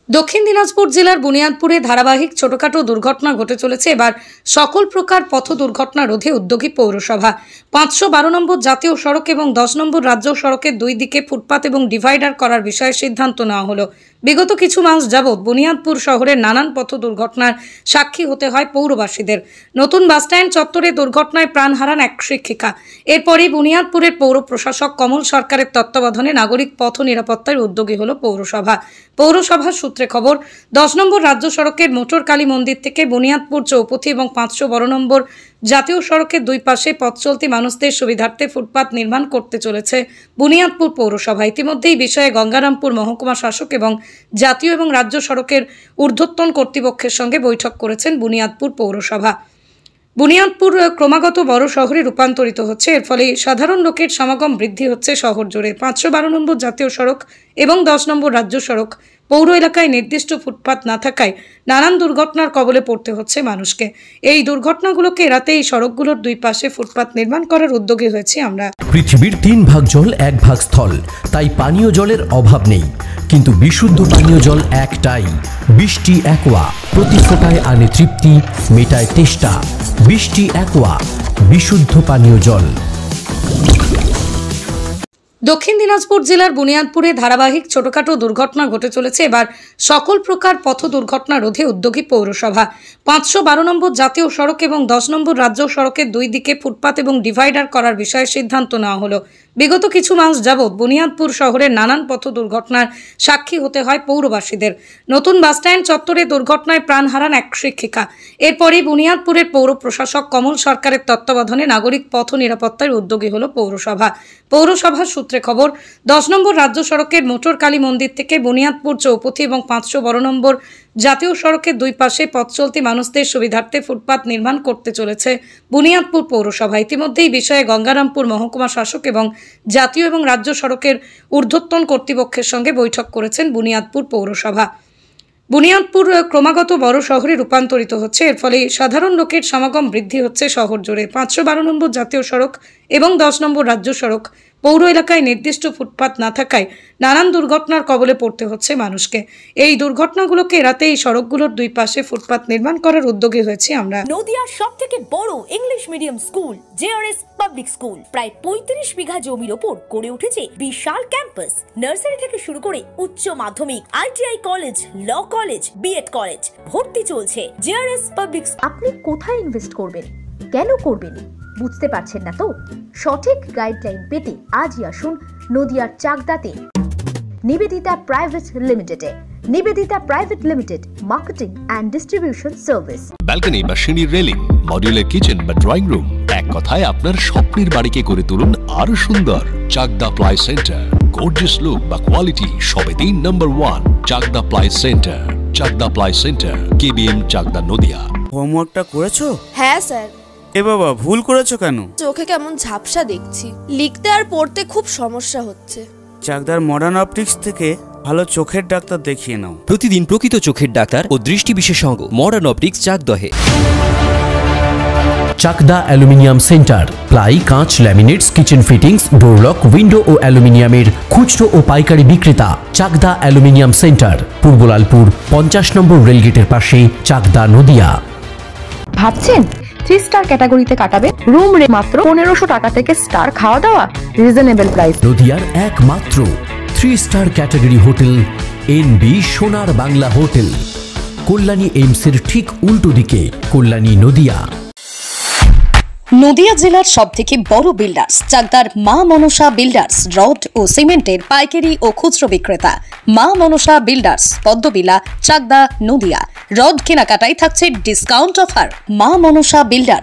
দক্ষিণ দিনাজপুর জেলার বুনিয়াদপুরে ধারাবাহিক ছোটখাটো দুর্ঘটনা ঘটে চলেছে। এবার সকল প্রকার পথ দুর্ঘটনা রোধে উদ্যোগী পৌরসভা। 512 নম্বর জাতীয় সড়ক এবং 10 নম্বর রাজ্য সড়কের দুই দিকে ফুটপাত এবং ডিভাইডার করার বিষয়ে সিদ্ধান্ত নেওয়া হলো। বিগত কিছু মাস যাবৎ বুনিয়াদপুর শহরের নানান পথ দুর্ঘটনার সাক্ষী হতে হয় পৌরবাসীদের। নতুন বাসস্ট্যান্ড চত্বরে দুর্ঘটনায় প্রাণ হারান এক শিক্ষিকা। এরপরই বুনিয়াদপুরের পৌর প্রশাসক কমল সরকারের তত্ত্বাবধানে নাগরিক পথ নিরাপত্তার উদ্যোগী হলো পৌরসভা। পৌরসভার সূত্রে খবর, 10 নম্বর রাজ্য সড়কের মোটর কালী মন্দির থেকে বুনিয়াদপুর চৌপথি এবং 512 নম্বর জাতীয় সড়কের দুই পাশে পথ চলতি মানুষদের সুবিধার্থে ফুটপাত নির্মাণ করতে চলেছে বুনিয়াদপুর পৌরসভা। ইতিমধ্যেই বিষয়ে গঙ্গারামপুর মহকুমা শাসক এবং জাতীয় এবং রাজ্য সড়কের ঊর্ধ্বতন কর্তৃপক্ষের সঙ্গে বৈঠক করেছেন বুনিয়াদপুর পৌরসভা। বুনিয়াদপুর ক্রমাগত বড় শহরে রূপান্তরিত হচ্ছে। এর ফলে সাধারণ লোকের সমাগম বৃদ্ধি হচ্ছে শহর জুড়ে। 512 নম্বর জাতীয় সড়ক এবং 10 নম্বর রাজ্য সড়ক পৌর এলাকায় নির্দিষ্ট ফুটপাত না থাকায় নানান দুর্ঘটনার কবলে পড়তে হচ্ছে মানুষকে। এই দুর্ঘটনাগুলোকে এড়াতে এই সড়কগুলোর দুই পাশে ফুটপাত নির্মাণ করার উদ্যোগী হয়েছি আমরা। পৃথিবীর 3 ভাগ জল 1 ভাগ স্থল, তাই পানীয় জলের অভাব নেই, কিন্তু বিশুদ্ধ পানীয় জল একটাই, বৃষ্টি অ্যাকোয়া। প্রতি ফোঁটায় আনে তৃপ্তি, মেটায় তেষ্টা। বৃষ্টি অ্যাকোয়া, বিশুদ্ধ পানীয় জল। দক্ষিণ দিনাজপুর জেলার বুনিয়াদপুরে ধারাবাহিক ছোটখাটো দুর্ঘটনা ঘটে চলেছে। এবার সকল প্রকার পথ দুর্ঘটনা রোধে উদ্যোগী পৌরসভা। 512 নম্বর জাতীয় সড়ক এবং 10 নম্বর রাজ্য সড়কের দুই দিকে ফুটপাত এবং ডিভাইডার করার বিষয়ে সিদ্ধান্ত নেওয়া হলো। বিগত কিছু মাস যাবৎ বুনিয়াদপুর শহরের নানান পথ দুর্ঘটনার সাক্ষী হতে হয় পৌরবাসীদের। নতুন বাসস্ট্যান্ড চত্বরে দুর্ঘটনায় প্রাণ হারান এক শিক্ষিকা। এরপরই বুনিয়াদপুরের পৌর প্রশাসক কমল সরকারের তত্ত্বাবধানে নাগরিক পথ নিরাপত্তার উদ্যোগী হলো পৌরসভা। পৌরসভার সূত্রে খবর, 10 নম্বর রাজ্য সড়কের মোটর কালী মন্দির থেকে বুনিয়াদপুর চৌপথি এবং 512 নম্বর জাতীয় সড়কের দুই পাশে পথ চলতি মানুষদের সুবিধার্থে ফুটপাত নির্মাণ করতে চলেছে বুনিয়াদপুর পৌরসভা। ইতিমধ্যেই বিষয়ে গঙ্গারামপুর মহকুমা শাসক এবং জাতীয় এবং রাজ্য সড়কের ঊর্ধ্বতন কর্তৃপক্ষের সঙ্গে বৈঠক করেছেন বুনিয়াদপুর পৌরসভা। বুনিয়াদপুর ক্রমাগত বড় শহরে রূপান্তরিত হচ্ছে। এর ফলে সাধারণ লোকের সমাগম বৃদ্ধি হচ্ছে শহর জুড়ে। 512 নম্বর জাতীয় সড়ক এবং 10 নম্বর রাজ্য সড়ক পৌর এলাকায় নির্দিষ্ট ফুটপাত না থাকায় নানান দুর্ঘটনার কবলে পড়তে হচ্ছে মানুষকে। এই দুর্ঘটনাগুলোকে এড়াতে এই সড়কগুলোর দুই পাশে ফুটপাত নির্মাণ করার উদ্যোগী হয়েছি আমরা। নদিয়ার সবথেকে বড় English medium school JRS public school প্রায় 35 বিঘা জমির ওপর গড়ে উঠেছে বিশাল ক্যাম্পাস। নার্সারি থেকে শুরু করে উচ্চ মাধ্যমিক, ITI college, law college, BEd college ভর্তি চলছে। JRS public. আপনি কোথায় ইনভেস্ট করবেন, কেন করবেন বুঝতে পারছেন না তো? সঠিক গাইডলাইন পেতে আজই আসুন নদিয়ার চাকদাতে নিবেদিতা প্রাইভেট লিমিটেডে। Nivedita private limited, marketing and distribution service. Balcony বা সিঁড়ির রেলিং, মডিউলার কিচেন বা ড্রয়িং রুম, এক কথায় আপনার স্বপ্নের বাড়িকে করে তুলুন আরো সুন্দর। Chakdah ply centre, gorgeous look বা কোয়ালিটি সবে 3 নম্বর 1 Chakdah ply centre. Chakdah ply centre, KBM, Chakdah, Nadia. হোমওয়ার্কটা করেছো? হ্যাঁ স্যার। এ বাবা, ভুল করেছো কেন? চোখে কেমন ঝাপসা দেখছি, লিখতে আর পড়তে খুব সমস্যা হচ্ছে। চাকদার মডার্ন অপটিক্স থেকে ভালো চোখের ডাক্তার দেখিয়ে নাও। প্রতিদিন প্রকৃত চোখের ডাক্তার ও দৃষ্টি বিশেষজ্ঞ মডার্ন অপটিক্স চাকদহে। চাকদা অ্যালুমিনিয়াম সেন্টার, প্লাই, কাঁচ, laminates, kitchen fittings, door lock, window ও অ্যালুমিনিয়ামের খুচরো ও পাইকারি বিক্রেতা। চাকদা অ্যালুমিনিয়াম সেন্টার, পূর্বলালপুর 50 নম্বর রেলগেটের পাশে, চাকদা, নদিয়া। ভাবছেন 3 স্টার ক্যাটাগরিতে কাটাবে? রুম রে মাত্র 1500 টাকা থেকে স্টার, খাওয়া দাওয়া রিজনেবল প্রাইস। নদিয়ার একমাত্র 3 স্টার ক্যাটাগরি হোটেল এনবি সোনার বাংলা হোটেল, কল্যাণী এইমসের ঠিক উল্টো দিকে, কল্যাণী, নদিয়া। নদিয়া জেলার সবথেকে বড় বিল্ডার্স চাকদার মা মনসা বিল্ডার্স, রড ও সিমেন্টের পাইকারি ও খুচরো বিক্রেতা। মা মনসা বিল্ডার্স, পদ্মবিলা, চাকদা, নদিয়া। রড কেনাকাটায় থাকছে ডিসকাউন্ট অফার। মা মনসা বিল্ডার্স,